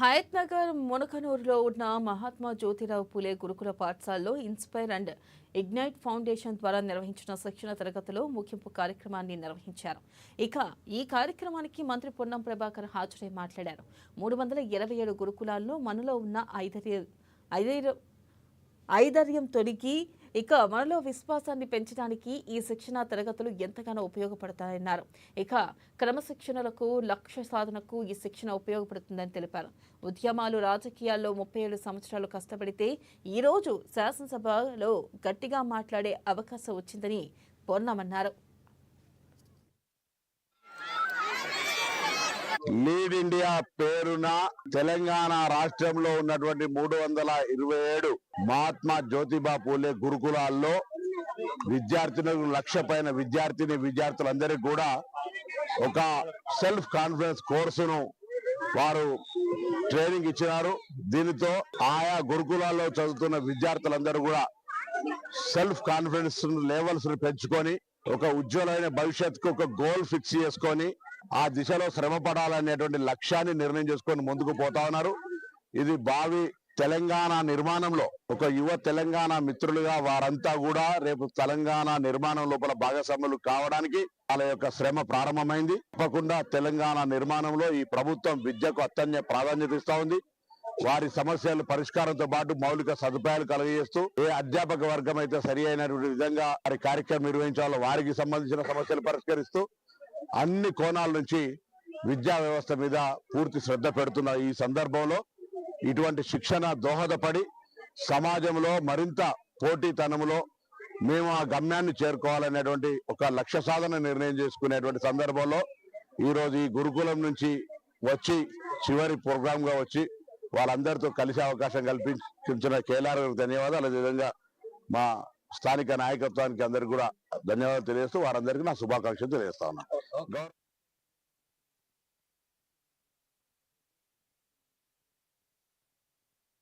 హయత్ నగర్ మునకనూరులో ఉన్న మహాత్మా జ్యోతిరావు పూలే గురుకుల పాఠశాలలో ఇన్స్పైర్ అండ్ ఇగ్నైట్ ఫౌండేషన్ ద్వారా నిర్వహించిన శిక్షణ తరగతిలో ముగింపు కార్యక్రమాన్ని నిర్వహించారు. ఇక ఈ కార్యక్రమానికి మంత్రి పొన్నం ప్రభాకర్ హాజరై మాట్లాడారు. 327 గురుకులాల్లో మనలో ఉన్న ఐదర్యం తొలగి ఇక మనలో విశ్వాసాన్ని పెంచడానికి ఈ శిక్షణ తరగతులు ఎంతగానో ఉపయోగపడతాయన్నారు. ఇక క్రమశిక్షణలకు లక్ష్య సాధనకు ఈ శిక్షణ ఉపయోగపడుతుందని తెలిపారు. ఉద్యమాలు రాజకీయాల్లో 37 సంవత్సరాలు కష్టపడితే ఈ రోజు శాసనసభలో గట్టిగా మాట్లాడే అవకాశం వచ్చిందని పొన్నమన్నారు. లీడ్ ఇండియా పేరున తెలంగాణ రాష్ట్రంలో ఉన్నటువంటి 327 మహాత్మా జ్యోతిబా పూలే గురుకులాల్లో విద్యార్థులకు 1,00,000 పైన విద్యార్థులందరికీ కూడా ఒక సెల్ఫ్ కాన్ఫిడెన్స్ కోర్సును వారు ట్రైనింగ్ ఇచ్చినారు. దీనితో ఆయా గురుకులాల్లో చదువుతున్న విద్యార్థులందరూ కూడా సెల్ఫ్ కాన్ఫిడెన్స్ లెవెల్స్ పెంచుకొని ఒక ఉజ్వలమైన భవిష్యత్తుకు ఒక గోల్ ఫిక్స్ చేసుకొని ఆ దిశలో శ్రమ పడాలనేటువంటి లక్ష్యాన్ని నిర్ణయం చేసుకొని ముందుకు పోతా ఉన్నారు. ఇది భావి తెలంగాణ నిర్మాణంలో ఒక యువ తెలంగాణ మిత్రులుగా వారంతా కూడా రేపు తెలంగాణ నిర్మాణం లోపల భాగస్వాములు కావడానికి వాళ్ళ యొక్క శ్రమ ప్రారంభమైంది. తప్పకుండా తెలంగాణ నిర్మాణంలో ఈ ప్రభుత్వం విద్యకు అత్యంత ప్రాధాన్యత ఇస్తా ఉంది. వారి సమస్యల పరిష్కారంతో పాటు మౌలిక సదుపాయాలు కలుగజేస్తూ ఏ అధ్యాపక వర్గం అయితే సరి అయినటువంటి విధంగా వారి కార్యక్రమం నిర్వహించాలో వారికి సంబంధించిన సమస్యలు పరిష్కరిస్తూ అన్ని కోణాల నుంచి విద్యా వ్యవస్థ మీద పూర్తి శ్రద్ధ పెడుతున్న ఈ సందర్భంలో ఇటువంటి శిక్షణ దోహదపడి సమాజంలో మరింత పోటీతనంలో మేము ఆ గమ్యాన్ని చేరుకోవాలనేటువంటి ఒక లక్ష్య సాధన నిర్ణయం చేసుకునేటువంటి సందర్భంలో ఈరోజు ఈ గురుకులం నుంచి వచ్చి చివరి ప్రోగ్రామ్ గా వచ్చి వాళ్ళందరితో కలిసే అవకాశం కల్పించిన కేఎల్ఆర్ గారికి ధన్యవాదాలు. అదేవిధంగా మా స్థానిక నాయకత్వానికి అందరికీ కూడా ధన్యవాదాలు తెలియజేస్తూ వారందరికీ నా శుభాకాంక్షలు తెలియజేస్తా ఉన్నాను.